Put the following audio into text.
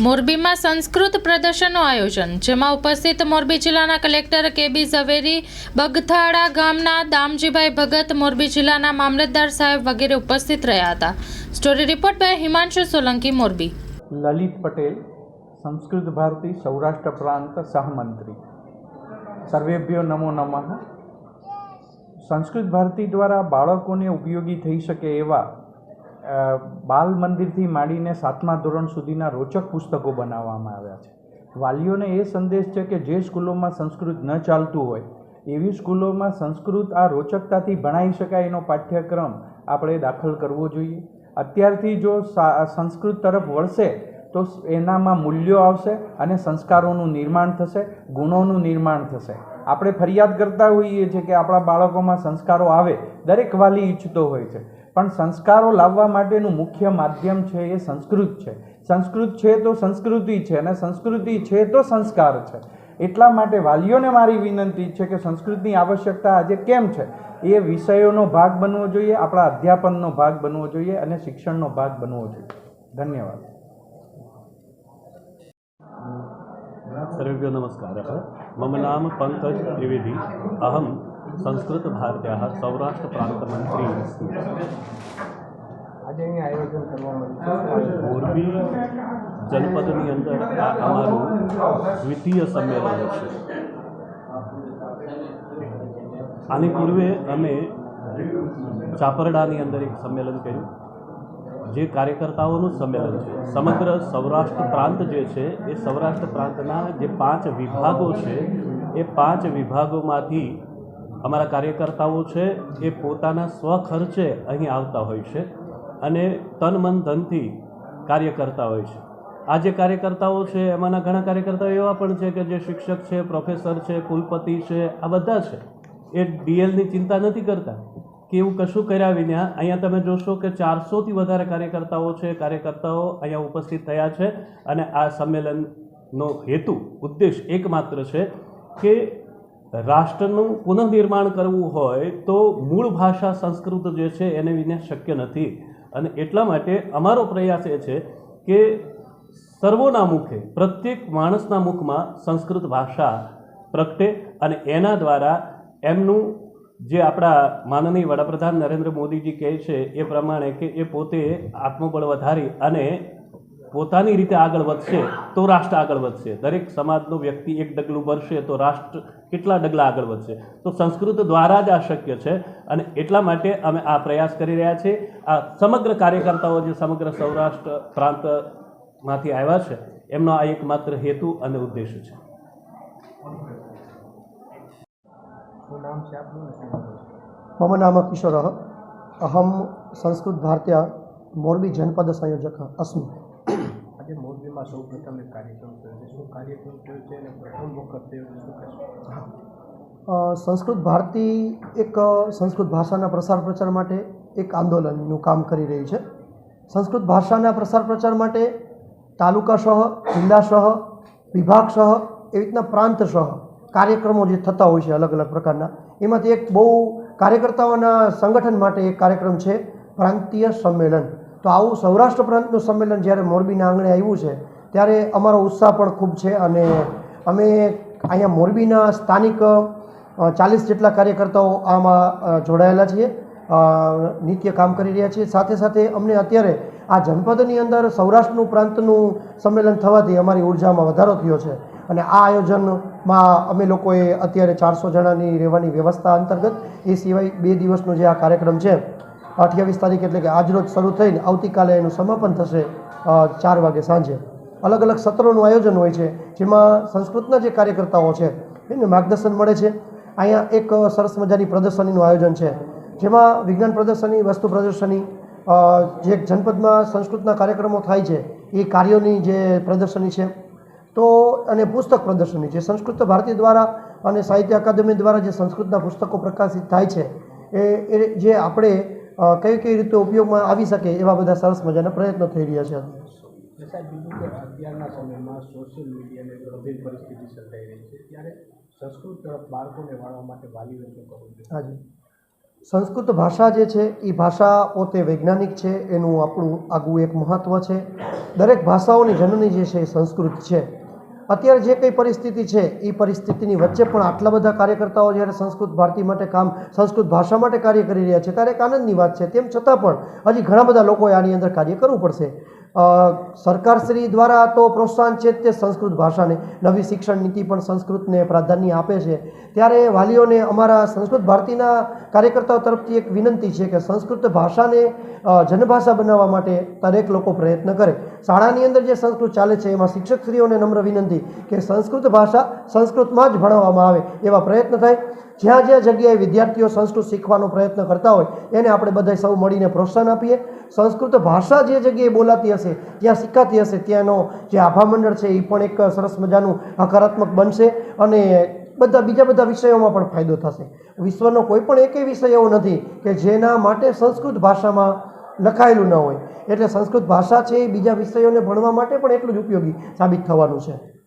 મોરબીમાં સંસ્કૃત પ્રદર્શનનું આયોજન, જેમાં ઉપસ્થિત મોરબી જિલ્લાના કલેક્ટર કે.બી. ઝવેરી, બગથાળા ગામના દામજીભાઈ ભગત, મોરબી જિલ્લાના મામલતદાર સાહેબ વગેરે ઉપસ્થિત રહ્યા હતા. Story report by Himanshu Solanki, Morbi. Lalit Patel, Sanskrit Bharati Saurashtra પ્રાંત સહમંત્રી. સર્વેભ્યો નમો નમઃ. સંસ્કૃત ભારતી દ્વારા બાળકોને ઉપયોગી થઈ શકે એવા બાલ મંદિરથી માંડીને 7મા ધોરણ સુધીના રોચક પુસ્તકો બનાવવામાં આવ્યા છે. વાલીઓને એ સંદેશ છે કે જે સ્કૂલોમાં સંસ્કૃત ન ચાલતું હોય એવી સ્કૂલોમાં સંસ્કૃત આ રોચકતાથી ભણાવી શકાય એનો પાઠ્યક્રમ આપણે દાખલ કરવો જોઈએ. અત્યારથી જો સંસ્કૃત તરફ વળશે તો એનામાં મૂલ્યો આવશે અને સંસ્કારોનું નિર્માણ થશે, ગુણોનું નિર્માણ થશે. આપણે ફરિયાદ કરતા હોઈએ છીએ કે આપણા બાળકોમાં સંસ્કારો આવે, દરેક વાલી ઈચ્છતો હોય છે, પણ સંસ્કારો લાવવા માટેનું મુખ્ય માધ્યમ છે એ સંસ્કૃત છે. સંસ્કૃત છે તો સંસ્કૃતિ છે, અને સંસ્કૃતિ છે તો સંસ્કાર છે. એટલા માટે વાલીઓને મારી વિનંતી છે કે સંસ્કૃતની આવશ્યકતા આજે કેમ છે એ વિષયોનો ભાગ બનવો જોઈએ, આપણા અધ્યાપનનો ભાગ બનવો જોઈએ અને શિક્ષણનો ભાગ બનવો જોઈએ. ધન્યવાદ. सर्वेभ्यो नमस्कारः. मम नाम पंकज त्रिवेदी. अहम संस्कृत भारत्याः सौराष्ट्र प्रांत मंत्री अस्मि. આજે અહીં આયોજન કરવામાં મોરબી જનપદની અંદર આ અમારું દ્વિતીય સંમેલન છે. આની પૂર્વે અમે ચાપરડાની અંદર એક સંમેલન કર્યું, જે કાર્યકર્તાઓનું સંમેલન છે. સમગ્ર સૌરાષ્ટ્ર પ્રાંત જે છે એ સૌરાષ્ટ્ર પ્રાંતના જે 5 વિભાગો છે એ 5 વિભાગોમાંથી અમારા કાર્યકર્તાઓ છે એ પોતાના સ્વખર્ચે અહીં આવતા હોય છે અને તન મન ધનથી કાર્ય કરતા હોય છે. આ જે કાર્યકર્તાઓ છે એમાંના ઘણા કાર્યકર્તાઓ એવા પણ છે કે જે શિક્ષક છે, પ્રોફેસર છે, કુલપતિ છે, આ બધા છે. એ ડીએલની ચિંતા નથી કરતા કે એવું કશું કર્યા વિના અહીંયા તમે જોશો કે 400થી વધારે કાર્યકર્તાઓ અહીંયા ઉપસ્થિત થયા છે. અને આ સંમેલનનો હેતુ, ઉદ્દેશ એકમાત્ર છે કે રાષ્ટ્રનું પુનઃનિર્માણ કરવું હોય તો મૂળ ભાષા સંસ્કૃત જે છે એને વિના શક્ય નથી. અને એટલા માટે અમારો પ્રયાસ એ છે કે સર્વોના મુખે, પ્રત્યેક માણસના મુખમાં સંસ્કૃત ભાષા પ્રગટે અને એના દ્વારા એમનું જે આપણા માનનીય વડાપ્રધાન નરેન્દ્ર મોદીજી કહે છે એ પ્રમાણે કે એ પોતે આત્મબળ વધારી અને પોતાની રીતે આગળ વધશે તો રાષ્ટ્ર આગળ વધશે. દરેક સમાજનો વ્યક્તિ એક ડગલું ભરશે તો રાષ્ટ્ર કેટલા ડગલા આગળ વધશે. તો સંસ્કૃત દ્વારા જ આ શક્ય છે અને એટલા માટે અમે આ પ્રયાસ કરી રહ્યા છીએ. આ સમગ્ર કાર્યકર્તાઓ જે સમગ્ર સૌરાષ્ટ્ર પ્રાંતમાંથી આવ્યા છે એમનો આ એકમાત્ર હેતુ અને ઉદ્દેશ્ય છે. मम नाम किशोरः. अहम संस्कृत भारत्या मोरबी जनपद संयोजक अस्मि. આજે મોરબીમાં સૌ પ્રથમ એક કાર્યક્રમ થયો છે. શું કાર્યક્રમ થયો છે અને પ્રથમ વખત થયો છે, શું કહેશો? સંસ્કૃત ભારતી એક સંસ્કૃત ભાષાના પ્રસાર પ્રચાર માટે એક આંદોલનનું કામ કરી રહી છે. સંસ્કૃત ભાષાના પ્રસાર પ્રચાર માટે તાલુકા સહ, જિલ્લા સહ, વિભાગ સહ, એવી રીતના પ્રાંત સહ કાર્યક્રમો જે થતા હોય છે અલગ અલગ પ્રકારના, એમાંથી એક બહુ કાર્યકર્તાઓના સંગઠન માટે એક કાર્યક્રમ છે પ્રાંતીય સંમેલન. તો આવું સૌરાષ્ટ્ર પ્રાંતનું સંમેલન જ્યારે મોરબીના આંગણે આવ્યું છે ત્યારે અમારો ઉત્સાહ પણ ખૂબ છે. અને અમે અહીંયા મોરબીના સ્થાનિક 40 જેટલા કાર્યકર્તાઓ આમાં જોડાયેલા છીએ, નિત્ય કામ કરી રહ્યા છીએ. સાથે સાથે અમને અત્યારે આ જનપદની અંદર સૌરાષ્ટ્રનું પ્રાંતનું સંમેલન થવાથી અમારી ઉર્જામાં વધારો થયો છે. અને આ આયોજનમાં અમે લોકોએ અત્યારે 400 જણાની રહેવાની વ્યવસ્થા અંતર્ગત, એ સિવાય 2 દિવસનો જે આ કાર્યક્રમ છે 28 તારીખ એટલે કે આજરોજ શરૂ થઈને આવતીકાલે એનું સમાપન થશે 4 વાગે સાંજે. અલગ અલગ સત્રોનું આયોજન હોય છે જેમાં સંસ્કૃતના જે કાર્યકર્તાઓ છે એને માર્ગદર્શન મળે છે. અહીંયા એક સરસ મજાની પ્રદર્શનીનું આયોજન છે જેમાં વિજ્ઞાન પ્રદર્શની, વસ્તુ પ્રદર્શની, જે જનપદમાં સંસ્કૃતના કાર્યક્રમો થાય છે એ કાર્યોની જે પ્રદર્શની છે, તો અને પુસ્તક પ્રદર્શની છે. સંસ્કૃત ભારતી દ્વારા અને સાહિત્ય અકાદમી દ્વારા જે સંસ્કૃતના પુસ્તકો પ્રકાશિત થાય છે એ જે આપણે કઈ રીતે ઉપયોગમાં આવી શકે એવા બધા સરસ મજાના પ્રયત્નો થઈ રહ્યા છે. સાહેબ, બીજું કે અત્યારના સમયમાં સોશિયલ મીડિયાની ગંભીર પરિસ્થિતિ સર્જાઈ રહી છે, ત્યારે સંસ્કૃત તરફ બાળકોને વાળવા માટે વાલીઓ શું કરવું જોઈએ? હાજી, સંસ્કૃત ભાષા જે છે એ ભાષા પોતે વૈજ્ઞાનિક છે, એનું આપણું આગવું એક મહત્ત્વ છે. દરેક ભાષાઓની જનની જે છે એ સંસ્કૃત છે. અત્યારે જે કંઈ પરિસ્થિતિ છે એ પરિસ્થિતિની વચ્ચે પણ આટલા બધા કાર્યકર્તાઓ જ્યારે સંસ્કૃત ભારતી માટે સંસ્કૃત ભાષા માટે કાર્ય કરી રહ્યા છે ત્યારે એક આનંદની વાત છે. તેમ છતાં પણ હજી ઘણા બધા લોકોએ આની અંદર કાર્ય કરવું પડશે. સરકારશ્રી દ્વારા તો પ્રોત્સાહન છે જ તે સંસ્કૃત ભાષાને, નવી શિક્ષણ નીતિ પણ સંસ્કૃતને પ્રાધાન્ય આપે છે. ત્યારે વાલીઓને અમારા સંસ્કૃત ભારતીના કાર્યકર્તાઓ તરફથી એક વિનંતી છે કે સંસ્કૃત ભાષાને જનભાષા બનાવવા માટે દરેક લોકો પ્રયત્ન કરે. શાળાની અંદર જે સંસ્કૃત ચાલે છે એમાં શિક્ષકશ્રીઓને નમ્ર વિનંતી કે સંસ્કૃત ભાષા સંસ્કૃતમાં જ ભણાવવામાં આવે એવા પ્રયત્ન થાય. જ્યાં જ્યાં જગ્યાએ વિદ્યાર્થીઓ સંસ્કૃત શીખવાનો પ્રયત્ન કરતા હોય એને આપણે બધા સૌ મળીને પ્રોત્સાહન આપીએ. સંસ્કૃત ભાષા જે જગ્યાએ બોલાતી હશે, જ્યાં શીખાતી હશે, ત્યાંનો જે આભા મંડળ છે એ પણ એક સરસ મજાનું હકારાત્મક બનશે અને બીજા બધા વિષયોમાં પણ ફાયદો થશે. વિશ્વનો કોઈ પણ એકેય વિષય એવો નથી કે જેના માટે સંસ્કૃત ભાષામાં લખાયેલું ન હોય. એટલે સંસ્કૃત ભાષા છે એ બીજા વિષયોને ભણવા માટે પણ એટલું જ ઉપયોગી સાબિત થવાનું છે.